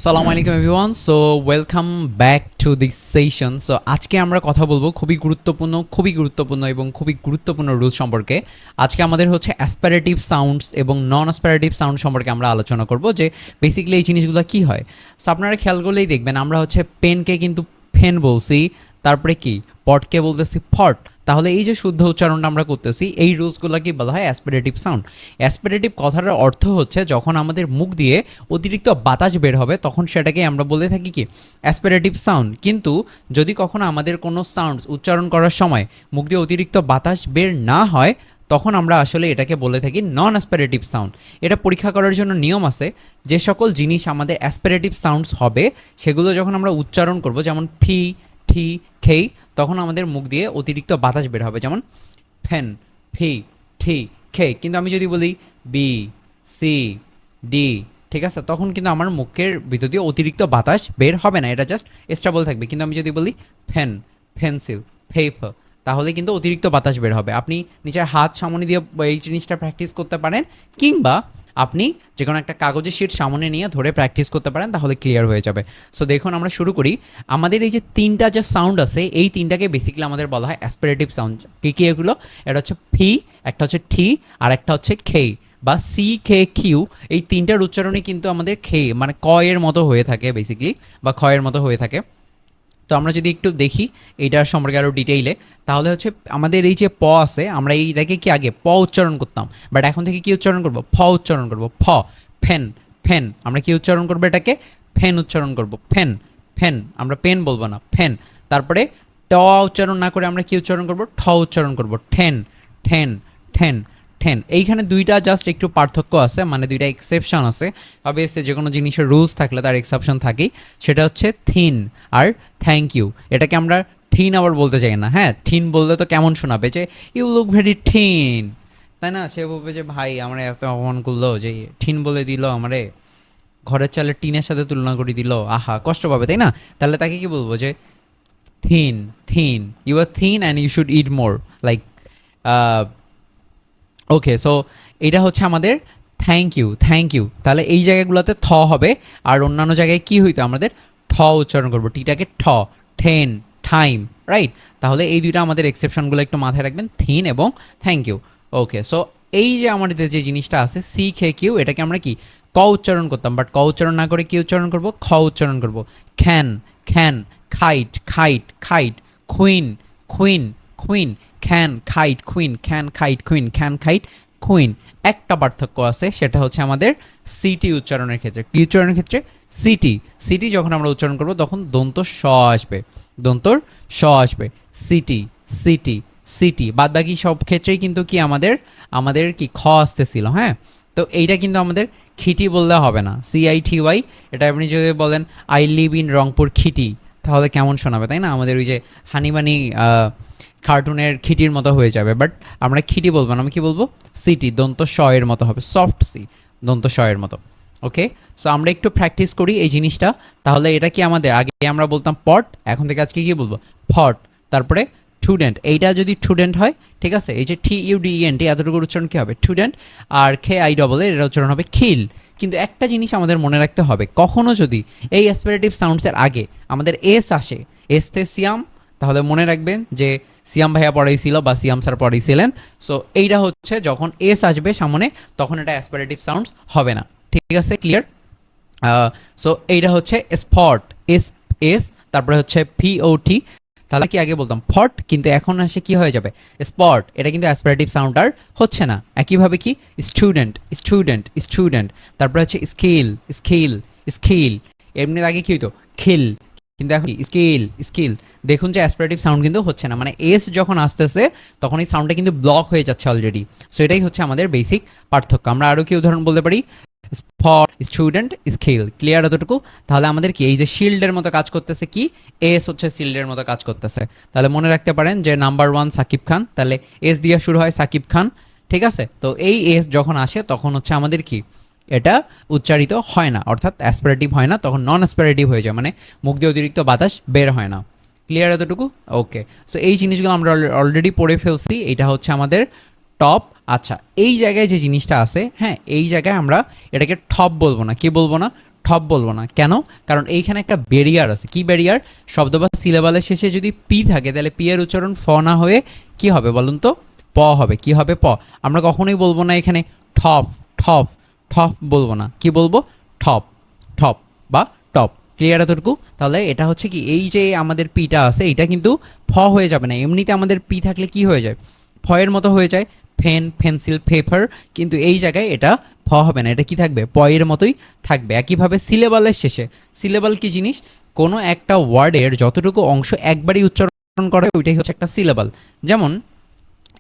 আসসালামু আলাইকুম everyone. So welcome back to this session. So আজকে আমরা কথা বলবো খুবই গুরুত্বপূর্ণ রুল সম্পর্কে। আজকে আমাদের হচ্ছে অ্যাসপারেটিভ সাউন্ডস এবং নন অ্যাসপারেটিভ সাউন্ড সম্পর্কে আমরা আলোচনা করব যে বেসিক্যালি এই জিনিসগুলো কি হয়। সো আপনারা খেয়াল করলেই দেখবেন আমরা হচ্ছে পেনকে কিন্তু ফেন বলছি, তারপরে কি পটকে বলতেছি ফট। তাহলে এই যে শুদ্ধ উচ্চারণটা আমরা করতেছি এই রুলসগুলো কি বলা হয় অ্যাসপিরেটিভ সাউন্ড। অ্যাসপিরেটিভ কথাটার অর্থ হচ্ছে যখন আমাদের মুখ দিয়ে অতিরিক্ত বাতাস বের হবে তখন সেটাকে আমরা বলে থাকি কি অ্যাসপিরেটিভ সাউন্ড। কিন্তু যদি কখনো আমাদের কোনো সাউন্ড উচ্চারণ করার সময় মুখ দিয়ে অতিরিক্ত বাতাস বের না হয় তখন আমরা আসলে এটাকে বলে থাকি নন অ্যাসপিরেটিভ সাউন্ড। এটা পরীক্ষা করার জন্য নিয়ম আছে। যে সকল জিনিস আমাদের অ্যাসপিরেটিভ সাউন্ডস হবে সেগুলো যখন আমরা উচ্চারণ করব, যেমন ফি ঠি খেই, তখন আমাদের মুখ দিয়ে অতিরিক্ত বাতাস বের হবে, যেমন ফেন ফি ঠি খে। কিন্তু আমি যদি বলি বি সি ডি, ঠিক আছে, তখন কিন্তু আমার মুখের ভিতর দিয়ে অতিরিক্ত বাতাস বের হবে না, এটা জাস্ট স্টেবল থাকবে। কিন্তু আমি যদি বলি ফেন পেন্সিল পেপার, তাহলে কিন্তু অতিরিক্ত বাতাস বের হবে। আপনি নিজের হাত সামনে দিয়ে এই জিনিসটা প্র্যাকটিস করতে পারেন, কিংবা আপনি যে কোনো একটা কাগজের শিট সামনে নিয়ে ধরে প্র্যাকটিস করতে পারেন, তাহলে ক্লিয়ার হয়ে যাবে। সো দেখুন আমরা শুরু করি। আমাদের এই যে তিনটা যে সাউন্ড আছে এই তিনটাকে বেসিক্যালি আমাদের বলা হয় অ্যাসপিরেটিভ সাউন্ড। কী কী এগুলো? এটা হচ্ছে ফি, একটা হচ্ছে ঠি, আর একটা হচ্ছে খে বা সি খে কিউ। এই তিনটার উচ্চারণই কিন্তু আমাদের খে মানে ক এর মতো হয়ে থাকে বেসিক্যালি, বা খ এর মতো হয়ে থাকে। তো আমরা যদি একটু দেখি এইটার সম্পর্কে আরও ডিটেইলে, তাহলে হচ্ছে আমাদের এই যে প আছে, আমরা এইটাকে কি আগে প উচ্চারণ করতাম, বাট এখন থেকে কি উচ্চারণ করব? ফ উচ্চারণ করব। ফ ফেন ফেন, আমরা কি উচ্চারণ করবো? এটাকে ফেন উচ্চারণ করব। ফেন ফেন, আমরা পেন বলবো না, ফেন। তারপরে ট উচ্চারণ না করে আমরা কি উচ্চারণ করব? ঠ উচ্চারণ করব। ঠেন ঠেন ঠেন ঠেন। এইখানে দুইটা জাস্ট একটু পার্থক্য আছে, মানে দুইটা এক্সেপশন আছে। অবভিয়াসলি যে কোনো জিনিসের রুলস থাকলে তার এক্সেপশন থাকেই। সেটা হচ্ছে থিন আর থ্যাংক ইউ। এটাকে আমরা ঠিন আবার বলতে চাই না। হ্যাঁ, ঠিন বললে তো কেমন শোনাবে, যে ইউ লুক ভেরি ঠিন, তাই না? সে বলবে যে ভাই আমরা এত অপমান করলো, যে ঠিন বলে দিল আমারে, ঘরের চালের টিনের সাথে তুলনা করে দিল, আহা কষ্ট পাবে, তাই না? তাহলে তাকে কি বলবো? যে thin thin, you are thin and you should eat more, like okay. So এটা হচ্ছে আমাদের থ্যাংক ইউ থ্যাংক ইউ। তাহলে এই জায়গাগুলোতে থ হবে, আর অন্যান্য জায়গায় কি হইতো? আমাদের ঠ উচ্চারণ করবো, টিটাকে ঠ, ঠেন টাইম, রাইট? তাহলে এই দুইটা আমাদের এক্সেপশনগুলো একটু মাথায় রাখবেন, থিন এবং থ্যাংক ইউ। ওকে, সো এই যে আমাদের যে জিনিসটা আছে সি খে কিউ, এটাকে আমরা কি ক উচ্চারণ করতাম, বাট ক উচ্চারণ না করে কি উচ্চারণ করব? খ উচ্চারণ করব। খ্যান খ্যান, খাইট খাইট খাইট, খুইন খুইন খুইন, খ্যান খাইট খুইন, খ্যান খাইট খুইন, খ্যান খাইট খুইন। একটা পার্থক্য আছে, সেটা হচ্ছে আমাদের সিটি উচ্চারণের ক্ষেত্রে। কি উচ্চারণের ক্ষেত্রে? সিটি সিটি যখন আমরা উচ্চারণ করব তখন দন্ত স আসবে, দন্তর স আসবে। City city city. বাদ বাকি সব ক্ষেত্রেই কিন্তু কি আমাদের আমাদের কি খ আসতেছিল। হ্যাঁ, তো এইটা কিন্তু আমাদের খিটি বললে হবে না, CITY। এটা আপনি যদি বলেন আই লিভ ইন রংপুর খিটি, তাহলে কেমন শোনাবে, তাই না? আমাদের ওই যে হানিমানি কার্টুনের খিটির মতো হয়ে যাবে। বাট আমরা খিটি বলবো না, আমি কি বলবো? সিটি, দন্ত স এর মতো হবে, সফট সি, দন্ত স এর মতো। ওকে, সো আমরা একটু প্র্যাকটিস করি এই জিনিসটা। তাহলে এটা কি আমাদের আগে আমরা বলতাম পট, এখন থেকে আজকে কি বলবো? ফট। তারপরে স্টুডেন্ট, এইটা যদি স্টুডেন্ট হয়, ঠিক আছে, এই যে TUDENT এতটুকুর উচ্চারণ কী হবে? স্টুডেন্ট। আর KIEE এর উচ্চারণ হবে খিল। কিন্তু একটা জিনিস আমাদের মনে রাখতে হবে, কখনো যদি এই অ্যাসপিরেটিভ সাউন্ডসের আগে আমাদের এস আসে, এসতে সিয়াম, তাহলে মনে রাখবেন যে সিয়াম ভাইয়া পড়াইছিল বা সিয়াম স্যার পড়াইছিলেন। সো এইটা হচ্ছে যখন এস আসবে সামনে তখন এটা অ্যাসপিরেটিভ সাউন্ডস হবে না। ঠিক আছে, ক্লিয়ার? সো এইটা হচ্ছে স্পট, এস এস, তারপরে হচ্ছে POT। তাহলে কি আগে বলতাম ফট, কিন্তু এখন আসে কি হয়ে যাবে? স্পট। এটা কিন্তু অ্যাসপিরেটিভ সাউন্ড আর হচ্ছে না। একইভাবে কি স্টুডেন্ট স্টুডেন্ট স্টুডেন্ট, তারপরে হচ্ছে স্কিল স্কিল স্কিল। এমনি আগে কি হইতো? খিল, কিন্তু এখন স্কিল স্কিল। দেখুন যে অ্যাসপিরেটিভ সাউন্ড কিন্তু হচ্ছে না, মানে এস যখন আসতেছে তখন এই সাউন্ডটা কিন্তু ব্লক হয়ে যাচ্ছে অলরেডি। সো এটাই হচ্ছে আমাদের বেসিক পার্থক্য। আমরা আরও কি উদাহরণ বলতে পারি? ফর স্টুডেন্ট স্কিল, ক্লিয়ার এতটুকু? তাহলে আমাদের কি এই যে শিল্ডের মতো কাজ করতেছে, কি এস হচ্ছে শিল্ডের মতো কাজ করতেছে। তাহলে মনে রাখতে পারেন যে নাম্বার 1 সাকিব খান, তাহলে এস দিয়ে শুরু হয় সাকিব খান, ঠিক আছে? তো এই এস যখন আসে তখন হচ্ছে আমাদের কি এটা উচ্চারিত হয় না, অর্থাৎ অ্যাসপিরেটিভ হয় না, তখন নন অ্যাসপিরেটিভ হয়ে যায়, মানে মুখ দিয়ে অতিরিক্ত বাতাস বের হয় না। ক্লিয়ার এতটুকু? ওকে, সো এই জিনিসগুলো আমরা অলরেডি পড়ে ফেলছি। এটা হচ্ছে আমাদের টপ। আচ্ছা, এই জায়গায় যে জিনিসটা আছে, হ্যাঁ, এই জায়গায় আমরা এটাকে টপ বলবো না, কি বলবো না? ঠপ বলবো না। কেন? কারণ এইখানে একটা ব্যারিয়ার আছে। কি ব্যারিয়ার? শব্দ বা সিলেবালের শেষে যদি পি থাকে তাহলে পি এর উচ্চারণ ফ না হয়ে কি হবে বলুন তো? প হবে। কি হবে? প। আমরা কখনোই বলবো না এখানে ঠপ ঠপ ঠপ বলবো না। কি বলবো? ঠপ ঠপ বা টপ। ক্লিয়ার এতটুকু? তাহলে এটা হচ্ছে কি, এই যে আমাদের পিটা আছে এটা কিন্তু ফ হয়ে যাবে না। এমনিতে আমাদের পি থাকলে কি হয়ে যায়? ফয়ের মতো হয়ে যায়, পেন পেন্সিল পেপার। কিন্তু এই জায়গায় এটা ফ হবে না, এটা কি থাকবে? পয়ের মতোই থাকবে। একইভাবে সিলেবালের শেষে, সিলেবাল কি জিনিস? কোনো একটা ওয়ার্ডের যতটুকু অংশ একবারই উচ্চারণ করা হয় ওইটাই হচ্ছে একটা সিলেবাল। যেমন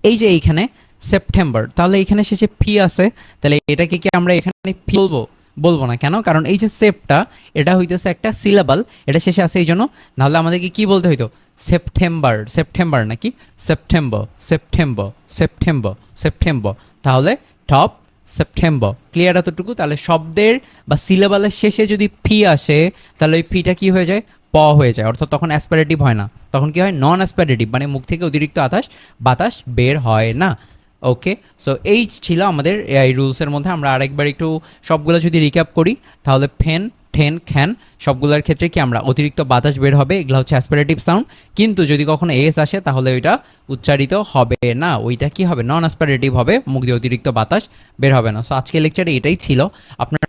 এই যে এইখানে সেপ্টেম্বর, তাহলে এইখানে শেষে ফি আছে, তাহলে এটাকে কি আমরা এখানে ফি বলবো? বলবো না। কেন? কারণ এই যে সেপটা, এটা হইতেছে একটা সিলেবাল, এটা শেষে আছে এই জন্য। নাহলে আমাদেরকে কি বলতে হইতো? সেপ্টেম্বর, সেপ্টেম্বর নাকি সেপ্টেম্বর, সেপ্টেম্বর, সেপ্টেম্বর, সেপ্টেম্বর। তাহলে টপ সেপ্টেম্বর। ক্লিয়ার এতটুকু? তাহলে শব্দের বা সিলেবালের শেষে যদি ফি আসে তাহলে ওই ফিটা কি হয়ে যায়? প হয়ে যায়। অর্থাৎ তখন অ্যাসপারেটিভ হয় না, তখন কি হয়? নন অ্যাসপারেটিভ, মানে মুখ থেকে অতিরিক্ত বাতাস বের হয় না। ওকে, সো এই ছিল আমাদের এই রুলসের মধ্যে। আমরা আরেকবার একটু সবগুলো যদি রিক্যাপ করি, তাহলে ফেন ঠেন খ্যান সবগুলোর ক্ষেত্রে কি আমরা অতিরিক্ত বাতাস বের হবে, এগুলো হচ্ছে অ্যাসপিরেটিভ সাউন্ড। কিন্তু যদি কখনো এস আসে তাহলে ওইটা উচ্চারিত হবে না, ওইটা কি হবে? নন অ্যাসপিরেটিভ হবে, মুখ দিয়ে অতিরিক্ত বাতাস বের হবে না। সো আজকের লেকচারে এটাই ছিল। আপনার